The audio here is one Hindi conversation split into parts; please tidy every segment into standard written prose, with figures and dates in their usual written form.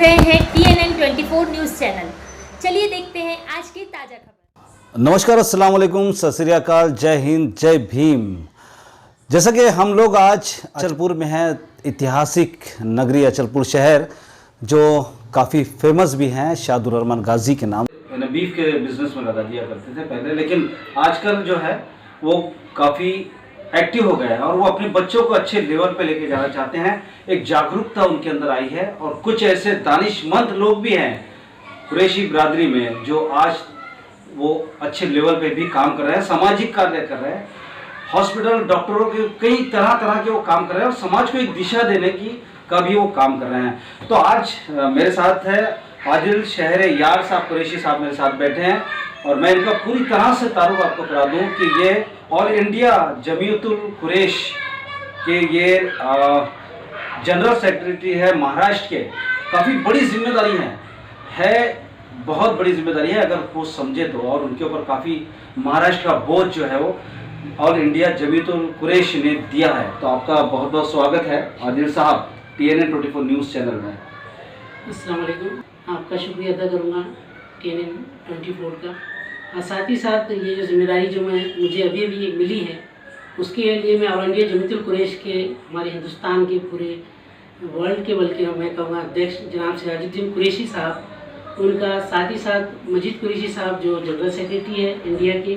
रहे हैं TNN 24 न्यूज़ चैनल। चलिए देखते हैं आज की ताज़ा खबर। नमस्कार, अस्सलाम वालेकुम, सत श्री अकाल, जय हिंद, जय भीम। जैसा कि हम लोग आज अचलपुर में हैं, ऐतिहासिक नगरी अचलपुर शहर जो काफ़ी फेमस भी हैं शादुर रहमान गाजी के नाम। बीफ के बिजनेस में लगा दिया करते थे पहले, लेकिन आजकल जो है वो काफ़ी एक्टिव हो गए हैं और वो अपने बच्चों को अच्छे लेवल पे लेके जाना चाहते हैं। एक जागरूकता उनके अंदर आई है और कुछ ऐसे दानिशमंद लोग भी हैं कुरैशी बिरादरी में जो आज वो अच्छे लेवल पे भी काम कर रहे हैं, सामाजिक कार्य कर रहे हैं, हॉस्पिटल डॉक्टरों के कई तरह तरह के वो काम कर रहे हैं और समाज को एक दिशा देने की का भी वो काम कर रहे हैं। तो आज मेरे साथ है आदिल शहर यार साहब कुरैशी साहब, मेरे साथ बैठे हैं और मैं इनका पूरी तरह से तारुफ आपको करा दूं कि ये ऑल इंडिया जमीयतुल कुरैश के ये जनरल सेक्रेटरी है महाराष्ट्र के। काफ़ी बड़ी जिम्मेदारी है बहुत बड़ी जिम्मेदारी है अगर वो समझे तो, और उनके ऊपर काफ़ी महाराष्ट्र का बोझ जो है वो ऑल इंडिया जमीयतुल कुरैश ने दिया है। तो आपका बहुत बहुत स्वागत है आदिल साहब TNN 24 न्यूज़ चैनल में। अस्सलाम वालेकुम, आपका शुक्रिया अदा करूँगा TNN 24 का। और साथ ही साथ ये जो जिम्मेदारी जो मुझे अभी अभी मिली है उसके लिए मैं ऑल इंडिया जमीयतुल कुरैश के हमारे हिंदुस्तान के पूरे वर्ल्ड के बल्कि मैं कहूँगा अध्यक्ष जनाब सिराजुद्दीन कुरैशी साहब, उनका साथ ही साथ मजीद कुरैशी साहब जो जनरल सेक्रेटरी है इंडिया के,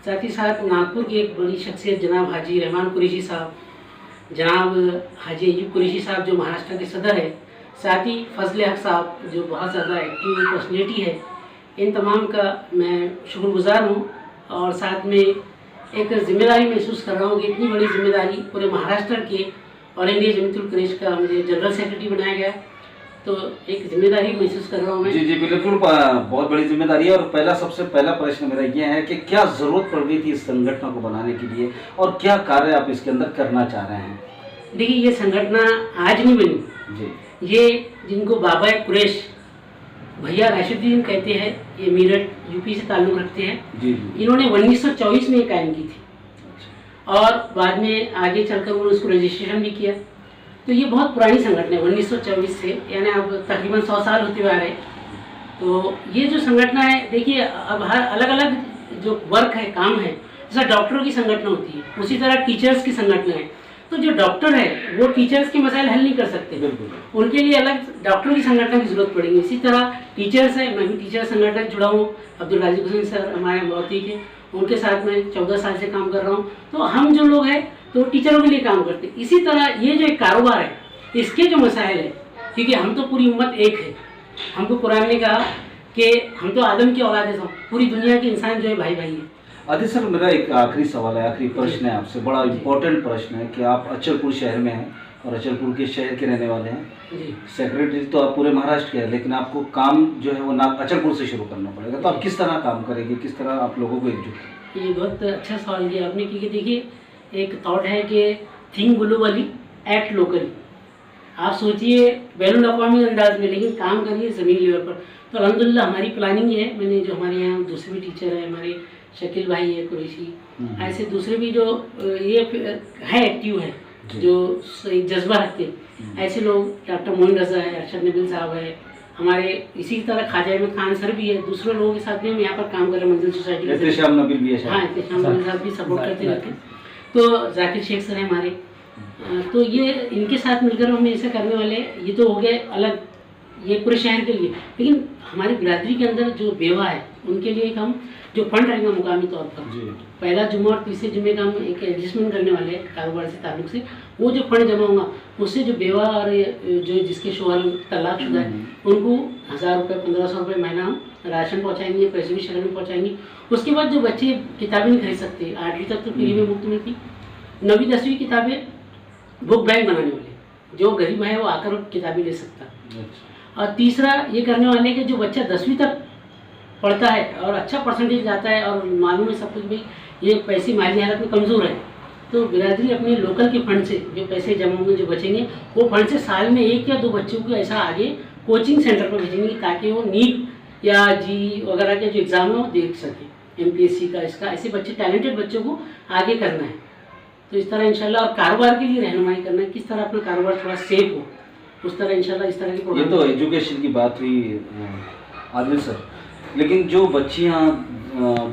साथ ही साथ नागपुर की एक बड़ी शख्सियत जनाब हाजी रहमान कुरैशी साहब, जनाब हाजी अयूब कुरैशी साहब जो महाराष्ट्र के सदर है, साथ ही फजल हक साहब जो बहुत ज़्यादा एक्टिव पर्सनैलिटी है। इन तमाम का मैं शुक्रगुजार हूँ और साथ में एक ज़िम्मेदारी महसूस कर रहा हूँ कि इतनी बड़ी जिम्मेदारी पूरे महाराष्ट्र के ऑल इंडिया जमीयतुल कुरैश का मुझे जनरल सेक्रेटरी बनाया गया, तो एक जिम्मेदारी महसूस कर रहा हूँ मैं। जी बिल्कुल, बहुत बड़ी जिम्मेदारी है। और सबसे पहला प्रश्न मेरा ये है कि क्या ज़रूरत पड़ गई थी इस संगठन को बनाने के लिए और क्या कार्य आप इसके अंदर करना चाह रहे हैं? देखिए, ये संगठन आज नहीं बनी जी, ये जिनको बाबा कुरैश भैया राशिदुद्दीन कहते हैं, ये मेरठ यूपी से ताल्लुक़ रखते हैं जी। इन्होंने 1924 में कायम की थी और बाद में आगे चलकर उन्होंने उसको रजिस्ट्रेशन भी किया। तो ये बहुत पुरानी संगठन है 1924 से, यानी अब तकरीबन 100 साल होते हुए आ रहे। तो ये जो संगठन है, देखिए अब हर अलग अलग जो वर्क है, काम है, जैसा डॉक्टरों की संगठन होती है उसी तरह टीचर्स की संगठन है। तो जो डॉक्टर है वो टीचर्स के मसाइल हल नहीं कर सकते, उनके लिए अलग डॉक्टरों की संगठन की जरूरत पड़ेगी। इसी तरह टीचर्स है, मैं भी टीचर संगठन जुड़ा हूँ, अब्दुल राजीब हुसैन सर हमारे अमरावती के, उनके साथ में 14 साल से काम कर रहा हूँ। तो हम जो लोग हैं तो टीचरों के लिए काम करते हैं। इसी तरह ये जो एक कारोबार है इसके जो मसाइल है, क्योंकि हम तो पूरी उम्मत एक है, हमको कुरान ने कहा कि हम तो आदम की औलाद है, पूरी दुनिया के इंसान जो है भाई भाई है। आदिल सर, मेरा एक आखिरी सवाल है, आखिरी प्रश्न है आपसे, बड़ा इम्पोर्टेंट प्रश्न है कि आप अचलपुर शहर में हैं और अचलपुर के शहर के रहने वाले हैं जी। सेक्रेटरी तो आप पूरे महाराष्ट्र के हैं, लेकिन आपको काम जो है वो ना अचलपुर से शुरू करना पड़ेगा। तो आप किस तरह काम करेंगे, किस तरह आप लोगों को एकजुट? ये बहुत अच्छा सवाल किया आपने, क्योंकि देखिए एक थॉट है कि थिंक ग्लोबली एक्ट लोकली। आप सोचिए बैनुल अक़वामी अंदाज में, लेकिन काम करिए ज़मीन लेवल पर। तो अल्हम्दुलिल्लाह हमारी प्लानिंग है, मैंने जो हमारे यहाँ दूसरे भी टीचर हैं, हमारे शकील भाई है कुरैशी, ऐसे दूसरे भी जो ये है एक्टिव है, जो एक जज्बा रखते हैं, ऐसे लोग डॉक्टर मोइन रज़ा है, अरशद नबील साहब है, हमारे इसी तरह ख्वाजा अहमद खान सर भी है, दूसरे लोगों के साथ भी हम यहाँ पर काम कर रहे हैं। मंजिल सोसाइटी के एहतशाम नबील भी है, हाँ एहतशाम नबील साहब भी सपोर्ट करते रहते हैं। तो जाकिर शेख सर है हमारे, तो ये इनके साथ मिलकर हम ऐसा करने वाले। ये तो हो गए अलग ये पूरे शहर के लिए, लेकिन हमारी बिरादरी के अंदर जो बेवा है उनके लिए एक हम जो फंड रहेगा मुकामी तौर पर, पहला जुम्मा और तीसरे जुम्मे का हम एक एडजस्टमेंट करने वाले हैं कारोबार से ताल्लुक से। वो जो फंड जमा होगा उससे जो बेवा और जो जिसके शोहर तलाक शुदा है उनको 1000 रुपये 1500 रुपये महीना हम राशन पहुँचाएंगे, पैसे भी शहर में पहुँचाएंगे। उसके बाद जो बच्चे किताबें नहीं खरीद सकते, 8वीं तक तो फ्री में मुफ्त में थी, 9वीं 10वीं किताबें बुक बैंक बनाने वाले, जो गरीब है वो आकर किताबें ले सकता। और तीसरा ये करने वाले कि जो बच्चा 10वीं तक पढ़ता है और अच्छा परसेंटेज आता है और मालूम है सब कुछ भी ये पैसे माली हालत में कमज़ोर है, तो बिरादरी अपने लोकल के फंड से जो पैसे जमा होंगे, जो बचेंगे, वो फंड से साल में 1 या 2 बच्चों को ऐसा आगे कोचिंग सेंटर पर भेजेंगे ताकि वो नीट या जी वगैरह के जो एग्ज़ाम है वो देख सके, MPSC का, इसका, ऐसे बच्चे टैलेंटेड बच्चों को आगे करना है। तो इस तरह इंशाल्लाह। और कारोबार के लिए रहनुमाई करना है, किस तरह अपना कारोबार थोड़ा सेफ हो, उस तरह इंशाल्लाह इस तरह की ये प्रोग्राम। तो एजुकेशन की बात हुई आदिल सर, लेकिन जो बच्चियाँ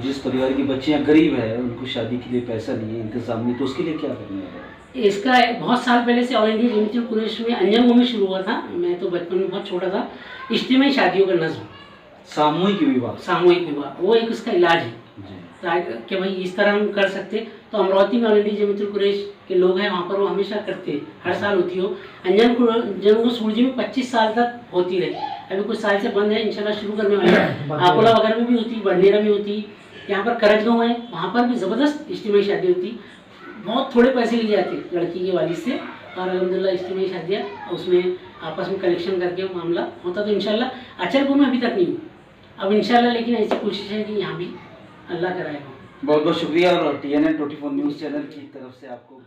जिस परिवार की बच्चियाँ गरीब है, उनको शादी के लिए पैसा नहीं है, इंतजाम नहीं, तो उसके लिए क्या करना है? इसका बहुत साल पहले से ऑल इंडिया जमीयतुल कुरैश में अंजमों में शुरू हुआ था। मैं तो बचपन में बहुत छोटा था। इज्तिमाई शादियों का नज़्म, सामूहिक विवाह। सामूहिक विवाह, वो एक उसका इलाज है जी। ताकि कि भाई इस तरह हम कर सकते। तो अमरावती में ऑल इंडिया जमीयतुल कुरैश के लोग हैं, वहाँ पर वो हमेशा करते हैं, हर साल होती हो। अंजम को सूरजी में 25 साल तक होती रही, अभी कुछ साल से बंद है, इंशाल्लाह शुरू करने वाले हैं। आकोला वगैरह में भी होती, बंडेरा में होती, यहाँ पर करजगांव है, वहाँ पर भी ज़बरदस्त इज्तिमाई शादी होती। बहुत थोड़े पैसे लिए जाते लड़की के वालिद से, और अल्हम्दुलिल्लाह इज्तिमाई शादियाँ उसमें आपस में कलेक्शन करके मामला होता। तो इंशाल्लाह अचलपुर में अभी तक नहीं हुआ, अब इंशाल्लाह लेकिन ऐसी कोशिश है कि यहाँ भी अल्लाह कराएगा। बहुत बहुत शुक्रिया, और TNN 24 न्यूज़ चैनल की तरफ से आपको